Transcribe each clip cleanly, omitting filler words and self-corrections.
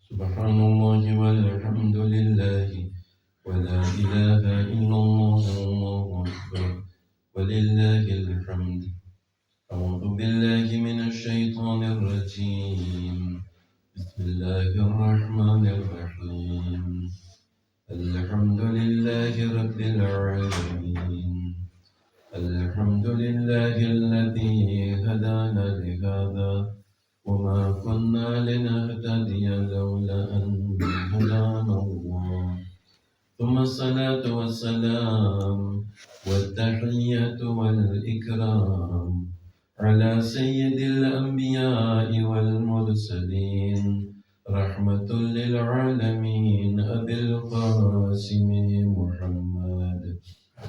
سبحان الله والحمد لله ولا إله إلا الله والله أكبر ولله الحمد. أعوذ بالله من الشيطان الرجيم. بسم الله الرحمن الرحيم. الحمد لله رب العالمين. الحمد لله الذي هدانا لهذا وما كنا لنهتدي لولا أن هدانا الله. ثم الصلاة والسلام والتحية والإكرام على سيد الأنبياء والمرسلين رحمة للعالمين أبي القاسم محمد.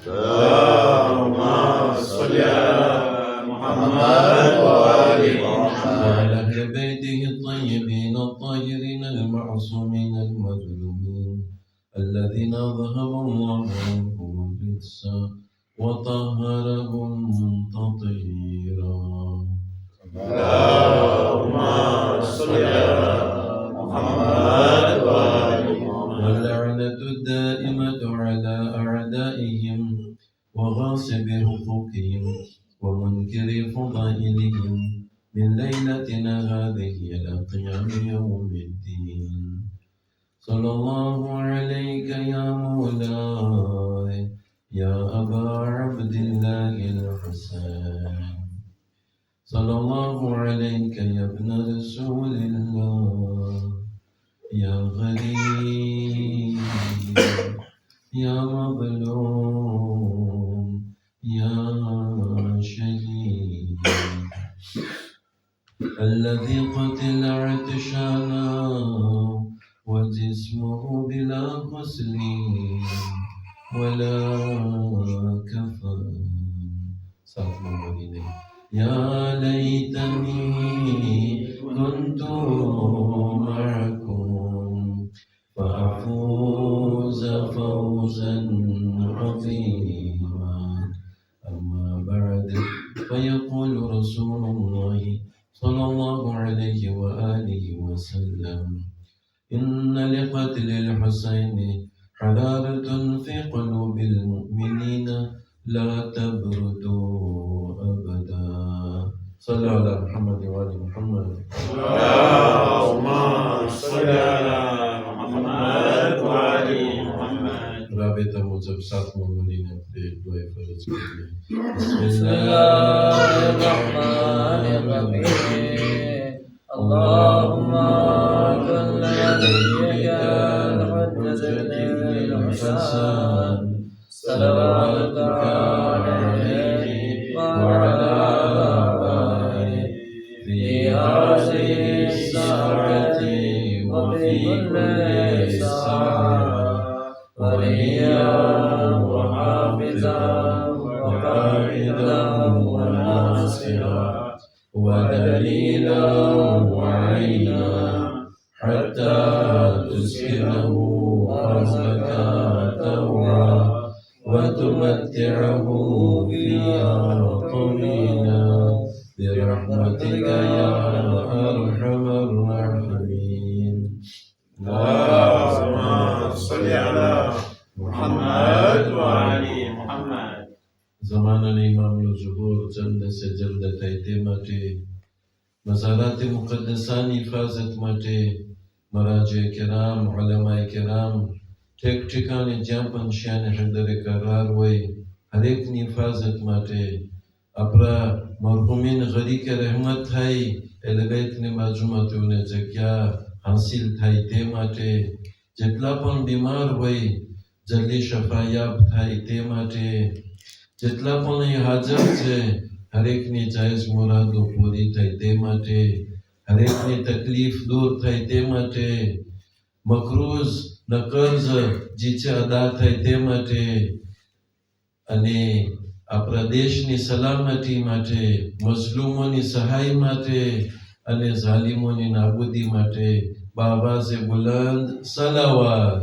اللهم صل على محمد وآل محمد وعلى أهل بيته الطيبين الطاهرين المعصومين المظلومين الذين ذهب الله عنهم الرجس وطهرهم تطهيرا. اللهم صل على محمد وآل محمد واللعنة الدائمة على أعدائهم وغاصب حقوقهم ومنكر فضائلهم من ليلتنا هذه إلى قيام يوم الدين. صلى الله عليك يا مولاي يا أبا عبد الله الحسين. صلى الله عليك يا ابن رسول الله يا غريب يا مظلوم يا شهيد الذي قتل عطشانا وجسمه بلا غسل ولا كفن. يا ليتني كنت معكم فأفوز فوزا عظيما. أما بعد فيقول رسول الله صلى الله عليه وآله وسلم إن لقتل الحسين حرارة في قلوب المؤمنين لا تبرد أبدا. صلى على محمد وآل محمد. اللهم صل على محمد وآل محمد. رابطة موجب سات مومنين في دعاء فرج. بسم الله الرحمن الرحيم. اللهم صل على الحجة الحسن صلواتك عليه وعلى آله في هذه الساعة وفي كل ساعة وليا وحافظا وقائدا وناصرا ودليلا وعينا حتى تسكنه أرضك طوعا وتمتعه فيها طويلا برحمتك يا أرحم الراحمين. اللهم صل على محمد وآل محمد. زمان الإمام الظهور جلد سے جلد تایتے ماتے مزارات مقدسان حفاظت ماتے مراجع کرام علماء کرام ٹھیک ٹھکانے جامپن شان حیدر قرار ہوئے ہر ایک نے حفاظت ماتے اپرا مرحومین غری کے رحمت تھائی اہل بیت نے معجومات انہیں جگیا حاصل تھائی تے ماتے جتلا پن بیمار ہوئی جلدی شفایاب تھائی تے ماتے જેટલા પણ અહીં હાજર છે હરેકની જાયઝ મુરાદો પૂરી થાય તે માટે હરેકની તકલીફ દૂર થાય તે માટે મકરૂઝ ન કર્જ જે છે અદા થાય તે માટે અને આપણા દેશની સલામતી માટે મઝલૂમોની સહાય માટે અને ઝાલિમોની નાબૂદી માટે બાવાઝે બુલંદ સલાવત.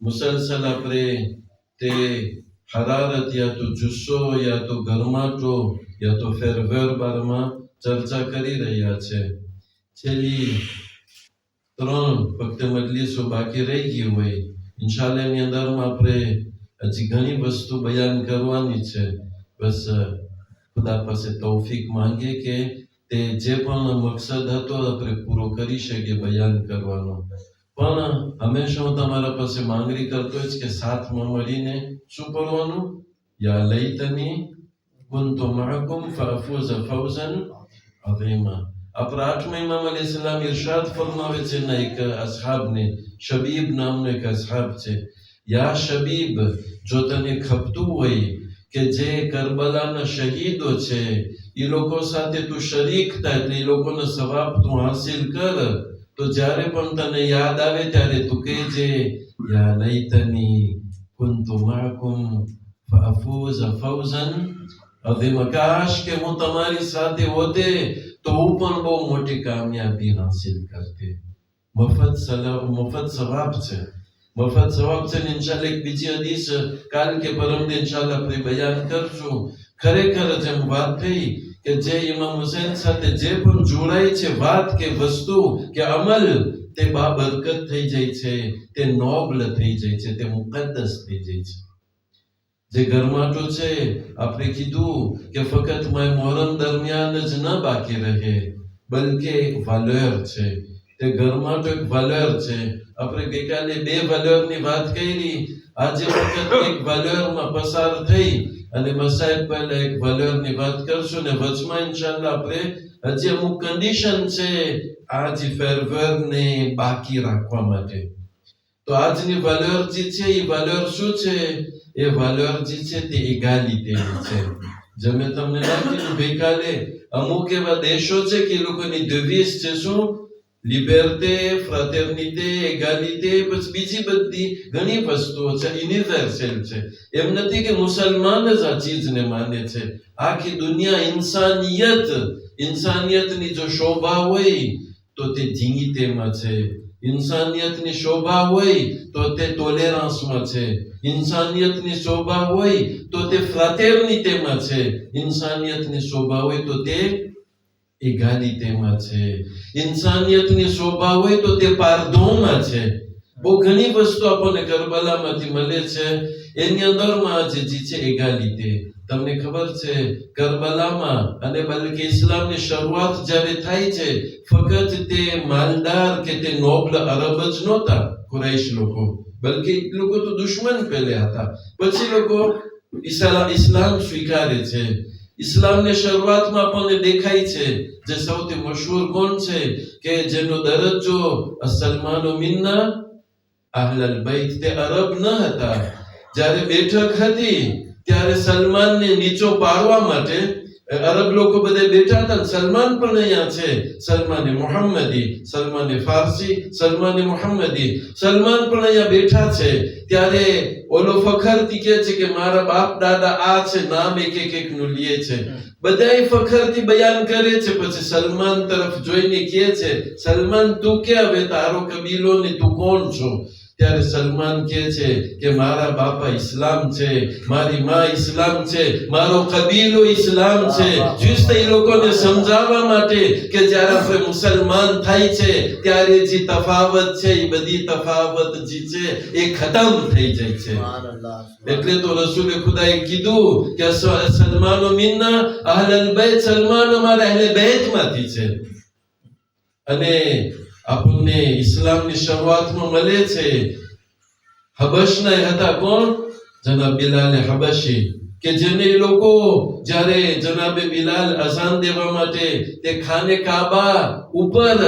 मुसलसल अपने ते હરારત યા તો જુસ્સો યા તો ગરમાટો યા તો ફેરવેર બારમાં ચર્ચા કરી રહ્યા છે. છેલ્લી 3 ફક્ત મજલિસો બાકી રહી ગઈ હોય. ઇન્શાલ્લાહ ની અંદરમાં આપણે હજી ઘણી વસ્તુ બયાન કરવાની છે. બસ ખુદા પાસે તૌફીક માંગીએ કે તે જે પણ મકસદ હતો આપણે પૂરો કરી શકીએ બયાન કરવાનો. પણ હંમેશા હું તમારા પાસે માંગણી કરતો જ કે સાથમાં મળીને શું કરવાનું? યા લૈતની કુન્તુ મઅકુમ ફઅફૂઝ ફૌઝન અઝીમા. આપણા 8મા ઇમામ અલૈહિસ્સલામ ઇરશાદ ફરમાવે છે ને એક અસહાબને, શબીબ નામનો એક અસહાબ છે. યા શબીબ, જો તને ખપતું હોય કે જે કરબલાના શહીદો છે એ લોકો સાથે તું શરીક થાય, એટલે એ લોકોનો સવાબ તું હાસિલ કર, તો જ્યારે પણ તને યાદ આવે ત્યારે તું કહેજે યા લૈતની કુન્તુ મઅકુમ ફઅફૂઝ ફૌઝન અઝીમા. કાશ કે હું તમારી સાથે હોતે તો હું પણ બહુ મોટી કામયાબી હાસિલ કરતે. મફત સવાબ છે, મફત સવાબ છે. ઇન્શાલ્લાહ એક બીજી હદીસ કાલ કે પરમ દિન ઇન્શાલ્લાહ આપણે બયાન કરશું. ખરેખર જેમ વાત થઈ કે જે ઇમામ હુસૈન સાથે જે પણ જોડાય છે વાત કે વસ્તુ કે અમલ, તે બાબરકત થઈ જાય છે, તે નોબલ થઈ જાય છે, તે મુકદ્દસ થઈ જાય છે. જે ગરમાટો છે આપણે કીધું કે ફક્ત માય મોહરમ દરમિયાન જ ન બાકી રહે, બલકે એક વાલ્યોર છે. તે ગરમાટો એક વાલ્યોર છે. આપણે ગઈકાલે 2 વાલ્યોરની વાત કરી, આજે ફક્ત એક વાલ્યોરમાં પસાર થઈ અને મસાહેબ પહેલા એક વાલ્યોરની વાત કરશું ને વચમાં ઇન્શાલ્લાહ આપણે હજી અમુક કન્ડિશન છે આ જે ફેરવેરને બાકી રાખવા માટે. તો આજની વાલ્યોર જે છે એ વાલ્યોર શું છે? એ વાલ્યોર જે છે તે ઇગાલિટીની છે. જે મેં તમને ના કીધું ગઈકાલે, અમુક એવા દેશો છે કે એ લોકોની દેવીસ છે શું? લિબર્ટે, ફ્રેટર્નિટે, એગાલિટે, પછી બીજી બધી ઘણી વસ્તુઓ છે, યુનિવર્સલ છે. એમ નથી કે મુસલમાન જ આ ચીજને માને છે. આખી દુનિયા ઇન્સાનિયતની જો શોભા હોય તો તે જીનીતેમાં છે. ઇન્સાનિયતની શોભા હોય તો તે ટોલેરન્સમાં છે. ઇન્સાનિયતની શોભા હોય તો તે ફ્રેટર્નિટેમાં છે. ઇન્સાનિયતની શોભા હોય તો તે ઇગાલિટેમાં છે. ઇન્સાનિયતની શોભા હોય તો તે પારદોમાં છે. બહુ ઘણી વસ્તુ આપણને કરબલામાંથી મળે છે. એની અંદરમાં જે છે ઇગાલિટે. તમને ખબર છે કરબલામાં અને બલકે ઇસ્લામની શરૂઆત જ્યારે થાય છે, ફક્ત તે માલદાર કે તે નોબલ અરબ જ નહોતા કુરૈશ લોકો, બલકે એ લોકો તો દુશ્મન પહેલે હતા. પછી લોકો ઇસ્લામ સ્વીકારે છે. ઇસ્લામની શરૂઆતમાં આપણને દેખાય છે જે સૌથી મશહૂર કોણ છે કે જેનો દરજ્જો સલમાનો મિન્ના અહલલ બૈત, તે અરબ ન હતા. જ્યારે બેઠક હતી ત્યારે સલમાનને નીચો પાડવા માટે અરબ લોકો બધે બેઠા હતા. સલમાન પણ અહીંયા છે, સલમાને મુહમ્મદી, સલમાને ફારસી, સલમાને મુહમ્મદી, સલમાન પણ અહીંયા બેઠા છે. ત્યારે ઓલો ફખરથી કહે છે કે મારા બાપ દાદા આ છે, નામ એક નું લે છે. બધાય ફખરથી બયાન કરે છે. પછી સલમાન તરફ જોઈને કહે છે, સલમાન તું કે હવે તારો કબીલો ને તું કોણ છો? ત્યારે સલમાન કહે છે કે મારા બાપા ઇસ્લામ છે, મારી માં ઇસ્લામ છે, મારો કબીલો ઇસ્લામ છે. juste એ લોકોને સમજાવવા માટે કે જ્યારે આપણે મુસલમાન થાય છે ત્યારે જે તફાવત છે એ બધી તફાવત જે છે એ ખતમ થઈ જાય છે. એટલે તો રસૂલે ખુદાએ કીધું કે સલમાનો મિન્ના અહલલ બૈત, સલમાન અમારા અહલે બૈતમાંથી છે. અને આપણને ઇસ્લામની શરૂઆતમાં મળે છે હબશના હતા કોણ? જનાબ બિલાલ હબશી, કે જેને લોકો જ્યારે જનાબે બિલાલ અઝાન દેવા માટે તે ખાને કાબા ઉપર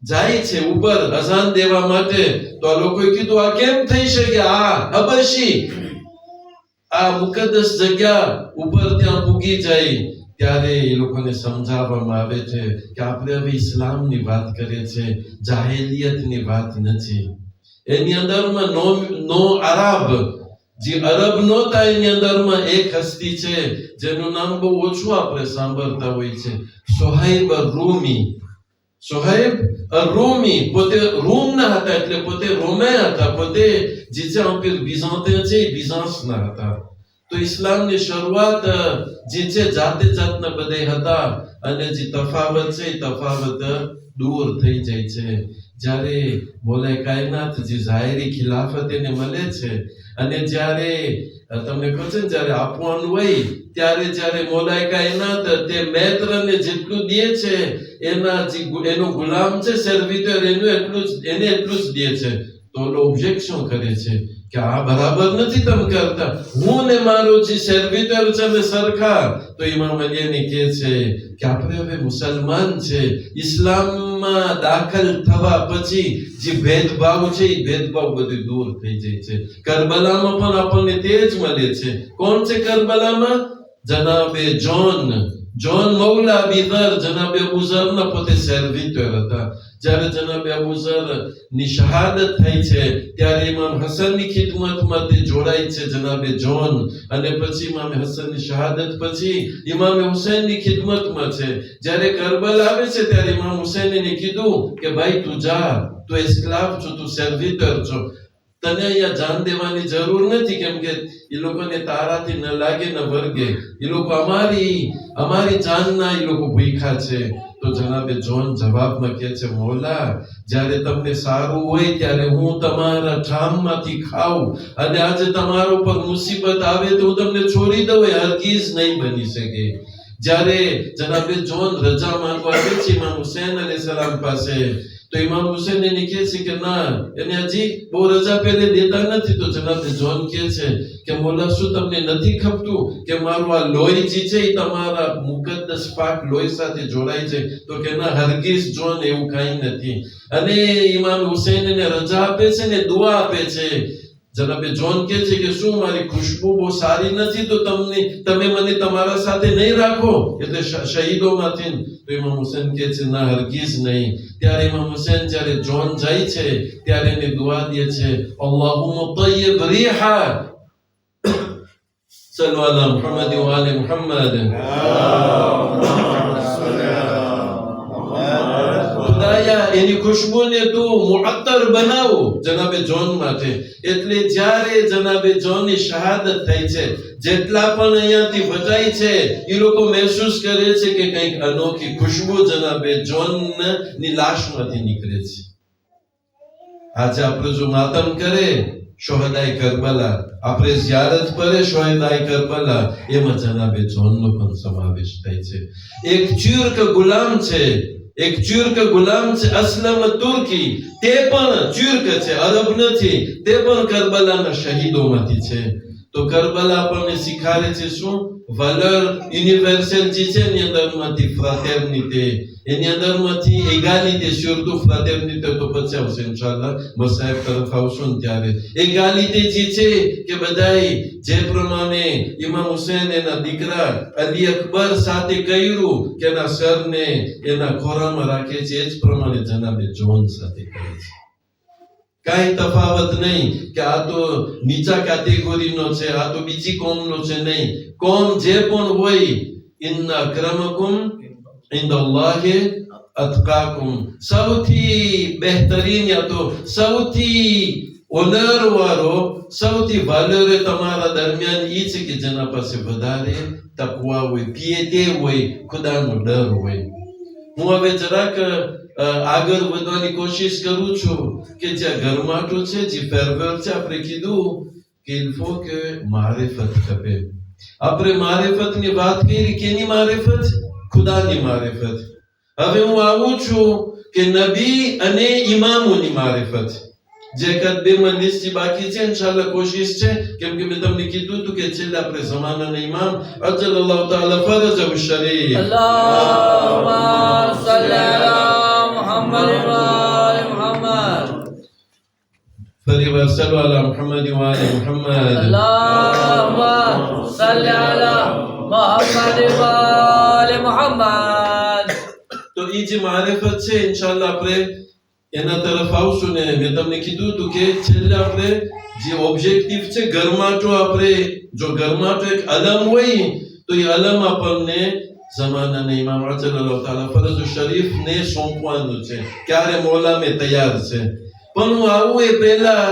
જાય છે, ઉપર અઝાન દેવા માટે, તો આ લોકોએ કીધું આ કેમ થઈ શકે? આ હબશી આ મુકદ્દસ જગ્યા ઉપર ત્યાં પૂગી જાય. ત્યારે એ લોકોને સમજાવવામાં આવે છે કે આપણે હવે ઇસ્લામની વાત કરીએ છે, જાહેલિયતની વાત નથી. એની અંદરમાં નો અરબ, જે અરબ નહોતા એની અંદરમાં એક હસ્તી છે જેનું નામ બહુ ઓછું આપણે સાંભળતા હોય છે, સુહૈબ રૂમી. સુહૈબ રૂમી પોતે રોમના હતા, એટલે પોતે રોમે હતા. પોતે જે છે એમ્પાયર બીઝાન્તિન છે, બીઝાન્સના હતા. તો ઇસ્લામની શરૂઆત જે છે જાતે જાતના બધે હતા અને જે તફાવત છે એ તફાવત દૂર થઈ જાય છે. જ્યારે મોલાએ કાયનાત જે ઝાહિરી ખિલાફત એને મળે છે અને જ્યારે તમને કહું છે ને જ્યારે આપવાનું હોય ત્યારે જ્યારે મોલાએ કાયનાત તે મૈત્રને જેટલું દે છે એનો ગુલામ છે સર્વિટર એને એટલું જ દે છે. તો ઓબ્જેક્શન કરે છે કે આ બરાબર નથી તમે કરતા, હું ને મારો જે સર્વિટર છે અમે સરખા. તો ઇમામ અલી કહે છે કે આપણે હવે મુસલમાન છે, ઇસ્લામમાં દાખલ થવા પછી જે ભેદભાવ છે એ ભેદભાવ બધું દૂર થઈ જાય છે. કરબલામાં પણ આપણને તે જ મળે છે. કોણ છે કરબલામાં? જનાબે જોન મૌલા અબીધર, જનાબે અબુ ઝરના પોતે સર્વિટર હતા. જ્યારે જનાબે અબુ ઝર ની શહાદત થઈ છે ત્યારે ઇમામ હસનની ખિદમતમાં તે જોડાય છે જનાબે જોન, અને પછી ઇમામ હસનની શહાદત પછી ઇમામ હુસૈનની ખિદમતમાં છે. જ્યારે કરબલા આવે છે ત્યારે ઇમામ હુસૈને કીધું કે ભાઈ તું જા, તું એસ્ક્લાવ છો, તું સર્વિટર છો, તને અહીંયા જાન દેવાની જરૂર નથી, કેમ કે એ લોકોને તારાથી ન લાગે ન વર્ગે, એ લોકો અમારી જાનના એ લોકો ભૂખ્યા છે. તો જનાબે જોન જવાબમાં કહે છે, મૌલા જ્યારે તમને સારું હોય ત્યારે હું તમારા ઠામમાંથી ખાઉં, અને આજે તમારા ઉપર મુસીબત આવે તો હું તમને છોડી દઉં, એ હરગીઝ નહીં બની શકે. જ્યારે જનાબે જોન રજા માંગવા આવે છે ઇમામ હુસૈન અલૈહિસ્સલામ પાસે, તો ઇમામ હુસૈન એને કહે છે કે ના, એને હજી બહુ રજા પહેલે દેતા નથી. તો જનાબે જોન કહે છે કે મોલા શું તમને નથી ખપતું કે મારું આ લોહી જે છે એ તમારા મુકદ્દસ પાક લોહી સાથે જોડાય છે? તો કે ના હરગીઝ જોન, એવું કઈ નથી. અને ઇમામ હુસૈન એને રજા આપે છે ને દુઆ આપે છે. જનાબે જોન કહે છે કે શું મારી ખુશ્બુ બહુ સારી નથી તો તમે મને તમારા સાથે નહીં રાખો, એટલે શહીદોમાંથી? તો ઇમામ હુસૈન કહે છે ના હરગીઝ નહીં. ત્યારે ઇમામ હુસૈન જ્યારે જોન જાય છે ત્યારે એને દુઆ દે છે, અલ્લાહુમ્મા તય્યબ રીહા સલ્લુ અલા મુહમ્મદ વ આલે મુહમ્મદ. ખુદાયા એની ખુશ્બુને તું મુઅત્તર બનાવો જનાબે જોન માટે. એટલે જ્યારે જનાબે જોનની શહાદત થઈ છે, જેટલા પણ અહીંયાથી બચાય છે એ લોકો મહેસૂસ કરે છે કે કંઈક અનોખી ખુશ્બુ જનાબે જોનની લાશમાંથી નીકળે છે. આજે આપણે જો માતમ કરે શોહદાએ કરબલા, આપણે ઝિયારત કરે શોહદાએ કરબલા, એમાં જનાબે જોનનો પણ સમાવેશ થાય છે. એક તુર્ક ગુલામ છે અસલમ તુર્કી, તે પણ તુર્ક છે, અરબ નથી, તે પણ કરબલાના શહીદોમાંથી છે. તો કરબલા આપણને શીખાડે છે શું? વલર યુનિવર્સલ જે છે એની અંદરમાંથી ફ્રાટર્નિટે, એની અંદરમાંથી એગાલિટે, સુરતું ફ્રાટર્નિટે તો પછી આવશે ઇન્શાઅલ્લાહ, મસાહેબ તરફ આવશું ને ત્યારે. એગાલિટે જે છે કે બધાય જે પ્રમાણે ઇમામ હુસૈન એના દીકરા અલી અકબર સાથે કર્યું કે એના સરને એના ખોરામાં રાખે છે, એ જ પ્રમાણે જનાબે જોન સાથે કરે છે. કઈ તફાવત નહીં કે આ તો નીચા કેટેગરીનો છે, આ તો બીજી કોમનો છે, નહીં. કોમ જે પણ હોય, ઇન્ના અક્રમકુમ ઇન્દલ્લાહિ અતકાકુમ, સૌથી બહેતરીન યા તો સૌથી ઓનર વાળો, સૌથી વાલરે તમારા દરમિયાન એ છે કે જેના પાસે વધારે તકવા હોય, પિયતે હોય, ખુદાનો ડર હોય. હું હવે જરાક આગળ વધવાની કોશિશ કરું છું કે જ્યાં ગરમાટો છે, જે ફેરવેર છે, આપણે કીધું કે ઇલ્ફો કે મારિફત ખપે. આપણે મારિફતની વાત કરી, કેની મારિફત? ખુદાની મારિફત. હવે હું આવું છું કે નબી અને ઇમામોની મારિફત. જે કદ બે મજલિસથી બાકી છે ઇન્શાઅલ્લાહ કોશિશ છે, કેમ કે મેં તમને કીધું હતું કે છેલ્લે આપણે જમાનાના ઇમામ અજલ્લાહુ તઆલા ફરજહુ શરીફ, અલ્લાહુમ્મા સલ્લી અલા મુહમ્મદ વ આલે મુહમ્મદ. ફરી વાર સલ્લુ અલા મુહમ્મદ વ આલે મુહમ્મદ. અલ્લાહુમ્મા સલ્લી અલા મુહમ્મદ વ આલે મુહમ્મદ. તો એ જે મારિફત છે ઇન્શાઅલ્લાહ આપણે એના તરફ આવશું ને. મેં તમને કીધું હતું કે છેલ્લે આપણે જે ઓબ્જેક્ટિવ છે ગરમાટો, આપણે જો ગરમાટો એક અલમ હોય તો એ અલમ આપણને જમાનાના ઇમામ અજલ્લાહુ તઆલા ફરજ શરીફ ને સોંપવાનું છે. ક્યારે મોલામે તૈયાર છે. પણ હું આવું એ પહેલા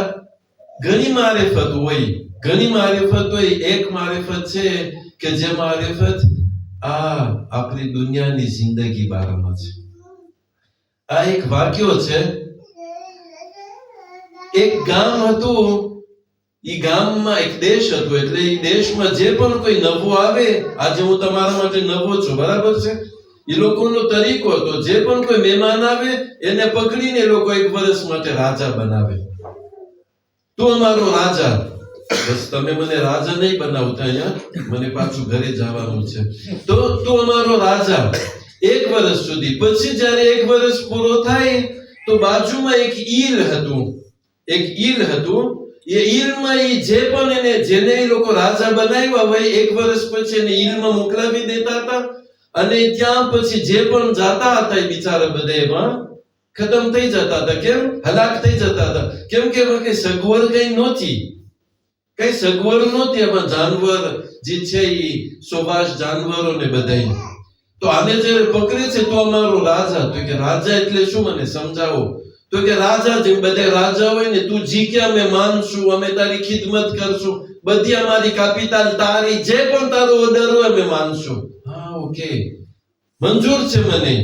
ઘણી મારિફત હોય, ઘણી મારિફત હોય, એક મારિફત છે કે જે મારિફત આ આપણી દુનિયાની જિંદગી બારામાં છે. આ એક વાક્યો છે. એક ગામ હતું, ઈ ગામમાં એક દેશ હતો, એટલે ઈ દેશમાં જે પણ કોઈ નવો આવે, આજે હું તમારા માટે નવો છું, બરાબર છે, એ લોકોનો તરીકો હતો, જે પણ કોઈ મહેમાન આવે એને પકડીને એ લોકો 1 વર્ષ માટે રાજા બનાવે. તું અમારો રાજા. બસ તમે મને રાજા નહીં બનાવતા, અહીંયા મને પાછું ઘરે જવાનું છે. તો તું અમારો રાજા 1 વર્ષ સુધી. પછી જયારે 1 વર્ષ પૂરો થાય તો બાજુમાં એક ઈલ હતું. એ ઈલમાં જે પણ એને જેને એ લોકો રાજા બનાવ્યા હોય 1 વર્ષ પછી એને ઈલમાં મોકલાવી દેતા હતા. અને ત્યાં પછી જે પણ જાતા હતા એ બિચારા બધા એમાં ખતમ થઈ જતા હતા. કેમ? હલાક થઈ જતા હતા. કેમ કે એમાં કઈ સગવડ કઈ નહોતી. એમાં જાનવર જે છે એ સોબાશ જાનવરો ને બધા. તો આને જયારે પકડે છે તો અમારો રાજા. તો કે રાજા એટલે શું, મને સમજાવો. તો કે રાજા જેમ બધા રાજા હોય ને, તું જી કે અમે માનશું, અમે તારી ખિદમત કરશું, બધી અમારી કેપિટલ તારી, જે પણ તારો ઓર્ડર હોય અમે માનશું. હા, ઓકે, મંજૂર છે મને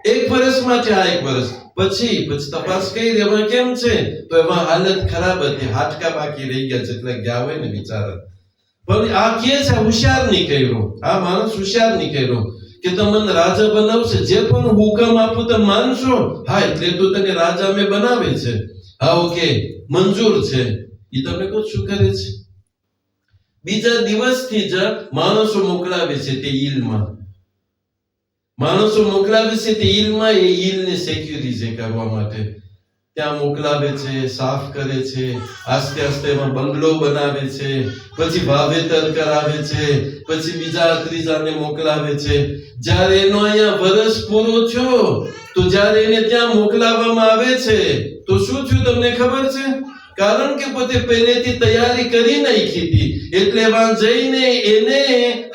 1 વર્ષ માટે. આ 1 વર્ષ પછી તપાસ કરી એમાં કેમ છે, તો એમાં હાલત ખરાબ હતી, હાડકા બાકી રહી ગયા, જેટલા ગયા હોય ને બિચારા. પણ આ કે છે હોશિયાર નીકળ્યો, આ માણસ હોશિયાર નીકળ્યો કે તમને રાજા બનાવશે, જે પણ હુકમ આપું તમે માનશો. હા, એટલે તો તને રાજા મેં બનાવે છે. હા, ઓકે, મંજૂર છે. એ તમને કહું શું કરે છે, બીજા દિવસથી જ માણસો મોકલાવે છે તે ઈલમાં. એ ઈલને સિક્યુરિટી કરવા માટે ત્યાં મોકલાવે છે, સાફ કરે છે, આસ્તે આસ્તે એમાં બંગલો બનાવે છે, પછી વાવેતર કરાવે છે, પછી બીજા ત્રીજાને મોકલાવે છે. જ્યારે એનો અહીંયા વર્ષ પૂરો થયો તો જ્યારે એને ત્યાં મોકલાવવામાં આવે છે તો શું થયું તમને ખબર છે? કારણ કે પોતે પહેલેથી તૈયારી કરી નાખી હતી, એટલે એમાં જઈને એને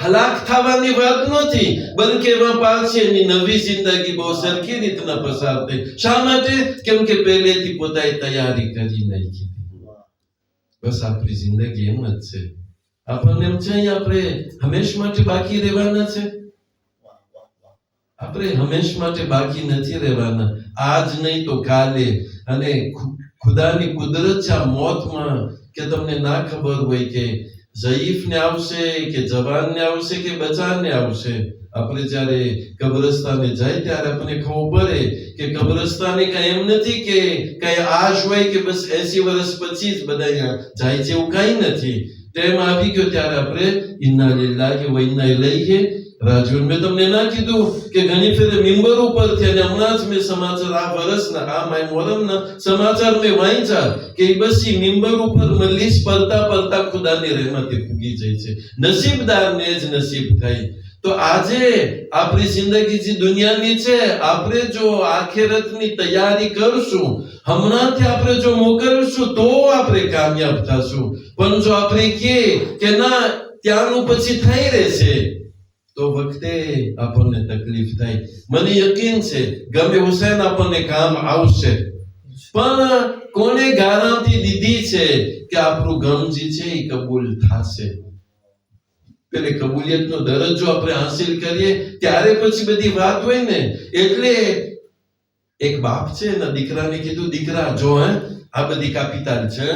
હલાક થવાની વાત નહોતી, બલકે એમાં પાછી એની નવી જિંદગી બહુ સરખી રીતના પસાર થઈ. શા માટે? કેમ કે પહેલેથી પોતાએ તૈયારી કરી નાખી હતી. બસ આપણી જિંદગી એમ જ છે. આપણને એમ છે અહીંયા આપણે હંમેશ માટે બાકી રહેવાના છે. આપણે હંમેશ માટે બાકી નથી રહેવાના, આજ નહીં તો કાલે. અને ખુદાની કુદરત છે આ મોતમાં કે તમને ના ખબર હોય કે ઝઈફને આવશે કે જવાનને આવશે કે બચાને આવશે. આપણે જ્યારે કબ્રસ્તાને જાય ત્યારે આપણને ખબર પડે કે કબ્રસ્તાને કઈ એમ નથી કે કઈ આશ હોય કે બસ 80 વર્ષ પછી જ બધા અહીંયા જાય છે, એવું કઈ નથી. ટાઈમ આવી ગયો ત્યારે આપણે ઇન્ના લિલ્લાહી વ ઇન્ના ઇલૈહિ રાજીઉન. મેં તમને ના કીધું કે ઘણી ફેરે મિંબર ઉપરથી, અને હમણાં જ મેં સમાચાર આ વર્ષના આ માય મોહરમના સમાચાર મેં વાંચ્યા કે બસ ઈ મિંબર ઉપર મલીસ પડતા ખુદાની રહેમતે પૂગી જાય છે. નસીબદારને જ નસીબ થાય. તો આજે આપણી જિંદગી જે દુનિયાની છે, આપણે જો આખિરતની તૈયારી કરશું, હમણાંથી આપણે જો મોકલશું તો આપણે કામયાબ થશું. પણ જો આપણે કે ના ત્યાંનું પછી થઈ રહેશે તો વખતે આપણને તકલીફ થાય. મને યકીન છે ગમે હુસૈન આપણને કામ આવશે, પણ કોને ગારંટી દીધી છે કે આપણું ગમ જે છે એ કબૂલ થશે? પેલે કબૂલિયતનો દરજ્જો આપણે હાસિલ કરીએ ત્યારે પછી બધી વાત હોય ને. એટલે એક બાપ છે એના દીકરાને કીધું, દીકરા જો આ બધી કેપિટલ છે,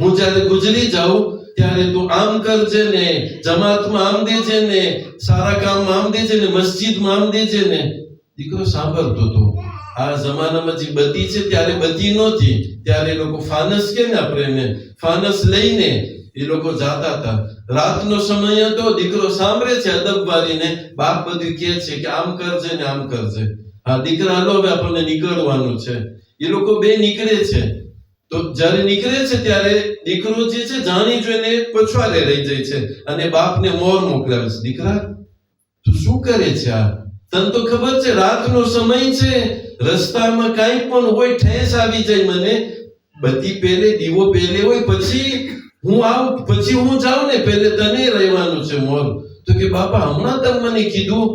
હું જ્યારે ગુજરી જાઉં ત્યારે તું આમ કરજે ને, જમાતમાં આમ દેજે ને, સારા કામમાં આમ દેજે ને, મસ્જિદમાં આમ દેજે ને. દીકરો સાંભળતો હતો. આ જમાનામાં જે બત્તી છે ત્યારે બત્તી નહોતી, ત્યારે લોકો ફાનસ કે ને આપણે એને ફાનસ લઈને એ લોકો જાતા હતા. રાતનો સમય હતો, દીકરો સાંભળે છે અદબ વાળીને, બાપ બધું કહે છે કે આમ કરજે ને આમ કરજે. હા દીકરા હાલો હવે આપણને નીકળવાનું છે. એ લોકો બે નીકળે છે. તો જ્યારે નીકળે છે ત્યારે દીકરો જે છે જાણી જોઈને પછવાડે રહી જાય છે અને બાપને મોર મોકલાવે છે. દીકરા તું શું કરે છે? આ તને તો ખબર છે રાતનો સમય છે, રસ્તામાં કાંઈ પણ હોય ઠેસ આવી જાય મને, બધી પહેલે દીવો પહેલે હોય, પછી હું જાઉં ને, પહેલે તને રહેવાનું છે મોર. તો કે બાપા હમણાં તમે મને કીધું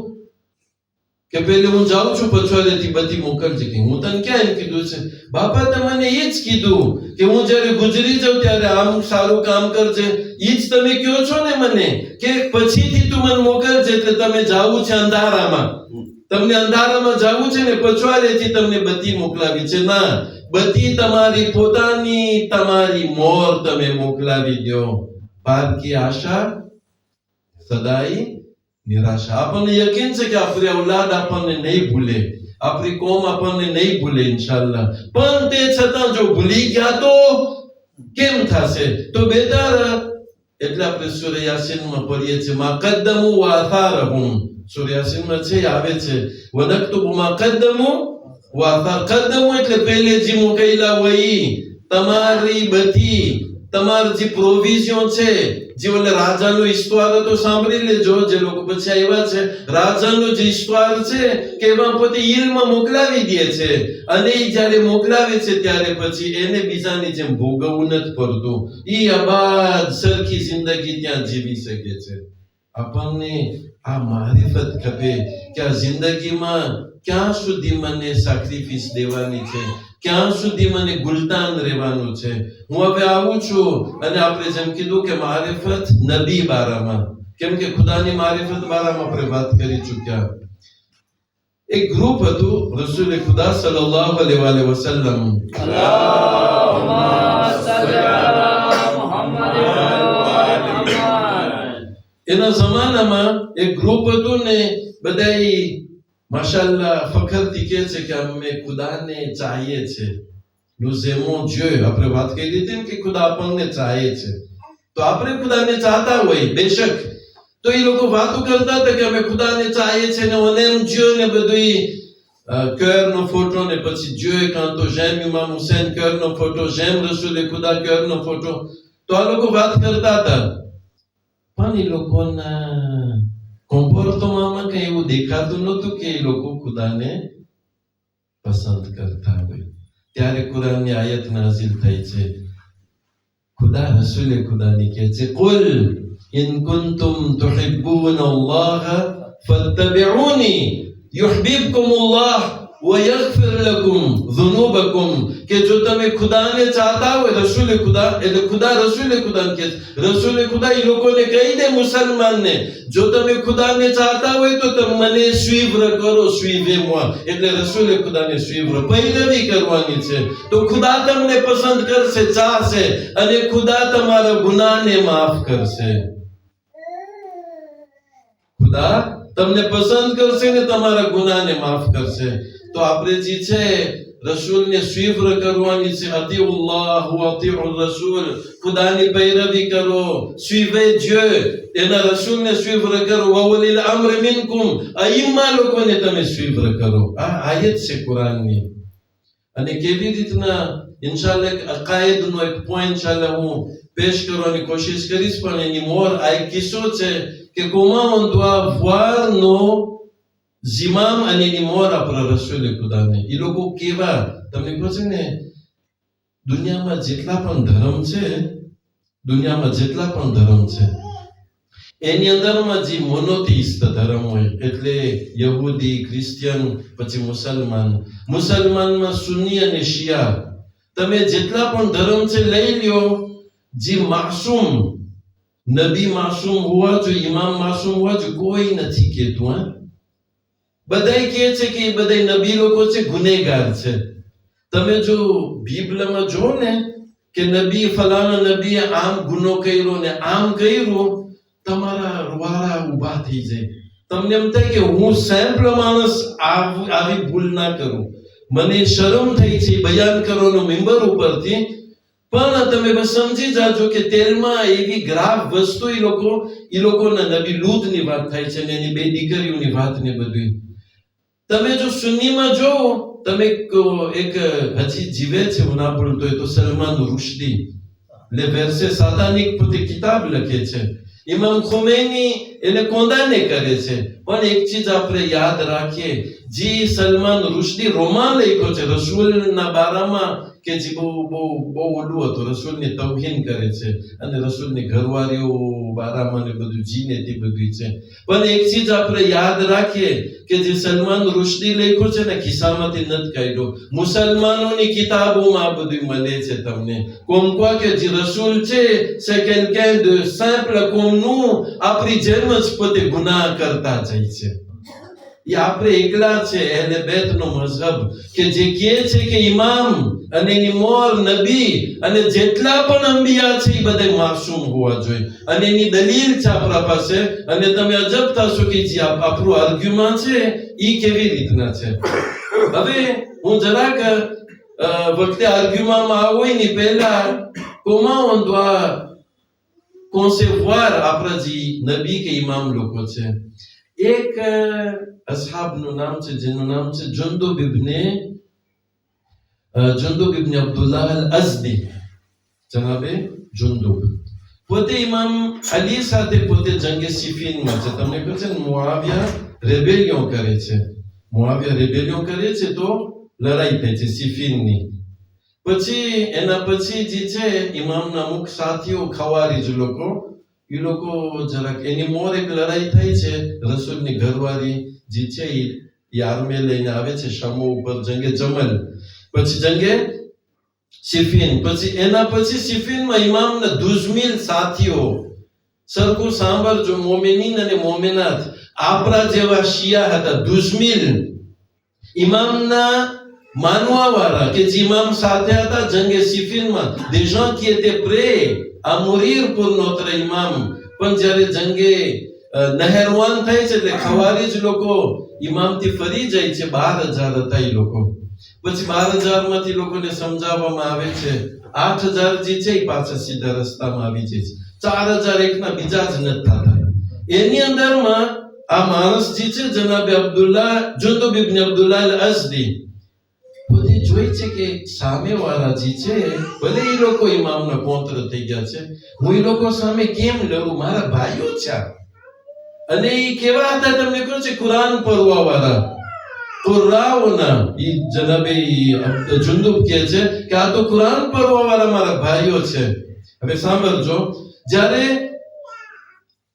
કે પેલે હું જાઉં છું પછવાડેથી બધી મોકલજે. કે હું તને ક્યાં એમ કીધું છે? બાપા તમને એ જ કીધું કે હું જયારે ગુજરી જાઉં ત્યારે આમ સારું કામ કરજે. એ જ તમે કહો છો ને મને કે પછીથી તું મને મોકલજે, એટલે તમે જાવું છે અંધારામાં, તમને અંધારામાં જાવું છે ને પછવાડેથી તમને બધી મોકલાવી છે. ના, બધી તમારી પોતાની તમારી મોર તમે મોકલાવી દો. બાકી આશા સદાય નિરાશા. આપણને યકીન છે કે આપણી ઔલાદ આપણને નહીં ભૂલે, આપણી કોમ આપણને નહીં ભૂલે ઇન્શાઅલ્લાહ. પણ તે છતાં જો ભૂલી ગયા તો કેમ થશે? તો બેટર એટલે આપણે સૂરા યાસીનમાં પઢીએ છીએ મા કદ્દમુ વ આથારહુમ. સૂરા યાસીનમાં છે આવે છે વનક્તુબુ મા કદ્દમુ વ આથાર. કદ્દમુ એટલે પહેલે જે મોકલેલા હોય તમારી બધી તમારી જે પ્રોવિઝન છે, જે ઓલે રાજાનો ઈશ્વાર હતો સાંભળી લેજો જે લોકો પછી આવ્યા છે. રાજાનો જે ઈશ્વાર છે કે એમાં પોતે ઇલ્મ મોકલાવી દે છે, અને ઈ જ્યારે મોકલાવે છે ત્યારે પછી એને બીજાની જેમ ભોગવવું નથી પડતું. ઈ આબાદ સરખી જિંદગી ત્યાં જીવી શકે છે. આપણને આ મારિફત ખપે કે આ જિંદગીમાં ક્યાં સુધી મને સેક્રિફિસ દેવાની છે, ક્યાં સુધી મને ગુલતાન રહેવાનું છે. હું હવે આવું છું અને આપણે જેમ કીધું કે મારિફત નબી બારામાં, કેમ કે ખુદાની મારિફત બારામાં આપણે વાત કરી ચૂક્યા. એક ગ્રુપ હતું રસૂલ ખુદા સલ્લલ્લાહુ અલૈહિ વસલ્લમ, અલ્લાહુમ્મા સલ્લી અલા મુહમ્મદ વ આલી મુહમ્મદ. એના જમાનામાં એક ગ્રુપ હતું ને બધાય માશાઅલ્લાહ ફખરથી કહે છે કે અમે ખુદાને ચાહીએ છે. nous aimons Dieu. આપણે વાત કરી હતી કે ખુદા આપણને ચાહે છે, તો આપણે ખુદાને ચાહતા હોય બેશક. તો એ લોકો વાતો કરતા હતા કે અમે ખુદાને ચાહીએ છે ને on aime Dieu ને બધું cœur નો ફોટો ને પછી Dieu quand to j'aime Imam Hussein cœur no photo, j'aime Rasul ખુદા cœur નો ફોટો. તો આ લોકો વાત કરતા હતા, પણ એ લોકોના કોમ્પોર્ટમેન્ટમાં કઈ એવું દેખાતું નહોતું કે એ લોકો ખુદાને પસંદ કરતા હોય. ત્યારે કુરાનની આયત નાઝિલ થઈ છે. ખુદા રસૂલે ખુદાની કહે છે કુલ ઇન કુન્તુમ તુહિબ્બુન અલ્લાહ ફત્તબિઉની યુહિબ્બુકુમુલ્લાહ વ યગફિર લકુમ ઝુનુબકુમ. કે જો તમે ખુદાને ચાહતા હોય, રસૂલે ખુદા એટલે ખુદા રસૂલે ખુદાને કહે છે. રસૂલે ખુદા એ લોકોને કહી દે મુસલમાનને, જો તમે ખુદાને ચાહતા હોય તો તમે મને સુઈવ્ર કરો, સુઈવે moi. એટલે રસૂલે ખુદાને સુઈવ્ર પૈરવી કરવાની છે. તો ખુદા તમને પસંદ કરશે, ચાહશે, અને ખુદા તમારા ગુનાહને માફ કરશે. ખુદા તમને પસંદ કરશે ને તમારા ગુનાહને માફ કરશે. તો આપણે જે છે રસૂલને સુઈવ્ર કરવાની છે. અતિઉલ્લાહ વ અતિઉર રસૂલ. ખુદાની પૈરવી કરો, સુઈવે Dieu, એના રસૂલને સુઈવ્ર કરો. વ ઉલિલ અમ્ર મિનકુમ. અઈમ્મા લોકોને તમે સુઈવ્ર કરો. આ આયત છે કુરાનની. અને કેવી રીતના ઇન્શાઅલ્લાહ અકાયદનો એક પોઈન્ટ ઇન્શાઅલ્લાહ હું પેશ કરવાની કોશિશ કરીશ, પણ એની મોર આ એક કિસ્સો છે કે comment on doit voir nos imams અને એની મોર આપણા રસૂલે ખુદાને. એ લોકો કેવા, તમને કહો છે ને દુનિયામાં જેટલા પણ ધર્મ છે એની અંદરમાં જે મોનોથિસ્ટ ધર્મ હોય, એટલે યહૂદી, ક્રિશ્ચિયન, પછી મુસલમાનમાં સુન્ની અને શિયા, તમે જેટલા પણ ધર્મ છે લઈ લ્યો, જે માસૂમ નબી માસૂમ હોવા જોઈએ, ઇમામ માસૂમ હોવા જોઈએ, કોઈ નથી કહેતું. બધાય કહે છે કે એ બધા નબી લોકો છે, ગુનેગાર છે. તમે જો બીબલમાં જો ને કે નબી ફલાણા નબીએ આમ ગુનો કર્યો ને આમ કર્યું, તમારા રૂવાડા ઊભા થઈ જાય. તમને એમ થાય કે હું સેમ્પલ માણસ આવી ભૂલ ના કરું, મને શરમ થઈ છે બયાન કરવાનો મેમ્બર ઉપરથી. પણ તમે બસ સમજી જાજો કે તેલમાં એવી ગ્રાફ વસ્તુ એ લોકોના નબી લૂતની વાત થાય છે ને એની બે દીકરીઓની વાત ને બધું. તમે જો સુન્નીમાં જો તમે એક હજી જીવે છે, હું ના ભૂલતો હોય તો સલમાન રુશ્દી લે વેર્સે સાતાનિક પોતે કિતાબ લખે છે. ઇમામ ખુમૈની એને કોંદાને કરે છે, પણ એક ચીજ આપણે યાદ રાખીએ, જે સલમાન રુશ્દી રોમાન લખ્યો છે રસૂલના બારામાં, કે જે બહુ બહુ બહુ ઓલું હતું, રસૂલની તૌહીન કરે છે અને રસૂલની ઘરવાળીઓ બારામાં ને બધું જીને તે બધું છે. પણ એક ચીજ આપણે યાદ રાખીએ કે જે સલમાન રુશ્દી લખ્યું છે ને, ખિસ્સામાંથી નથી કાઢ્યો, મુસલમાનોની કિતાબોમાં આ બધું મળે છે તમને. કોમ quoi કે જે રસૂલ છે c'est quelqu'un de simple comme nous, આપણી જેમ જ પોતે ગુનાહ કરતા જાય છે. એ આપણે એકલા છે અહેલે બેતનો મઝહબ કે જે કહે છે કે ઇમામ અને એની મોર નબી અને જેટલા પણ અંબિયા છે એ બધા માસૂમ હોવા જોઈએ, અને એની દલીલ છે આપણા પાસે. અને તમે અજબ થશો કે જે આપણું આર્ગ્યુમેન્ટ છે એ કેવી રીતના છે. હવે હું જરાક વખતે આર્ગ્યુમેન્ટમાં આવું ને પહેલા comment on doit concevoir આપણા જે નબી કે ઇમામ લોકો છે. એક અસહાબનું નામ છે જેનું નામ છે જુંદુબ ઇબ્ન અબ્દુલ્લાહ અલ-અઝદી. જનાબે જુંદુબ પોતે ઇમામ અલી સાથે પોતે જંગે સિફીનમાં છે. તમને કહે છે ને મુઆવિયા રેબેલિયન કરે છે તો લડાઈ થઈ છે સિફીનની. પછી એના પછી જે છે ઇમામના મુખ સાથીઓ ખવારીજ લોકો, એ લોકો જરાક એની મોર એક લડાઈ થઈ છે, રસૂલની ઘરવાળી જે છે એ આર્મી લઈને આવે છે શમો ઉપર જંગે જમલ, પછી જંગે સિફીન. પછી એના પછી સિફીનમાં ઇમામના 12,000 સાથીઓ. સરખું સાંભળજો મોમિનીન અને મોમિનાત, આપણા જેવા શિયા હતા 12,000 ઇમામના માનવા વાળા કે જે ઇમામ સાથે હતા જંગે સિફીનમાં. des gens qui étaient prêts à mourir pour notre imam. પણ જ્યારે જંગે નહેરવાન થાય છે એટલે ખવારીજ લોકો ઇમામથી ફરી જાય છે. 12,000 હતા એ લોકો. પછી 12,000 માંથી લોકોને સમજાવવામાં આવે છે 8,000 જે છે એ પાછા સીધા રસ્તામાં આવી જાય છે. 4,000 એકના બીજા જ નથી થતા. એની અંદરમાં આ માણસ જે છે જનાબે જુંદુબ ઇબ્ન અબ્દુલ્લાહ અલ-અઝદી પોતે જોઈ છે કે સામેવાળા જે છે ભલે એ લોકો ઇમામના પૌત્ર થઈ ગયા છે, હું એ લોકો સામે કેમ લડું, મારા ભાઈઓ છે. અને એ કેવા હતા તમને કહું છે, કુરાન પડવા વાળા કુરાઓના. એ જનાબે જુંદુબ કહે છે કે આ તો કુરાન પડવા વાળા મારા ભાઈઓ છે. હવે સાંભળજો, જ્યારે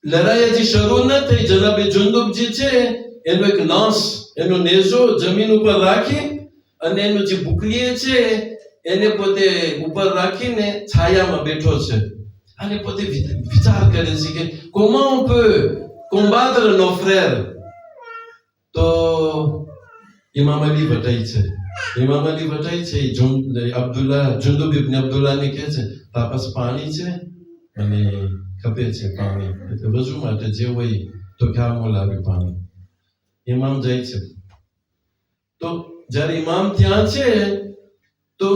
લડાઈ હજી શરૂ ન થઈ, જનાબે જુંદુબ જે છે એનો એક લાંસ, એનો નેઝો જમીન ઉપર રાખી અને એનું જે બુકલીએ છે એને પોતે ઉપર રાખીને છાયામાં બેઠો છે અને પોતે વિચાર કરે છે કે comment on peut combattre nos frères. તો ઇમામ અલી વટાઈ છે જુંદુબ ઇબ્ન અબ્દુલ્લાહને કહે છે તાપસ પાણી છે અને ખપે છે પાણી, એટલે વજુ માટે જે હોય તો ક્યાં મોલાવે પાણી. ઇમામ જાય છે. તો જ્યારે ઇમામ ત્યાં છે તો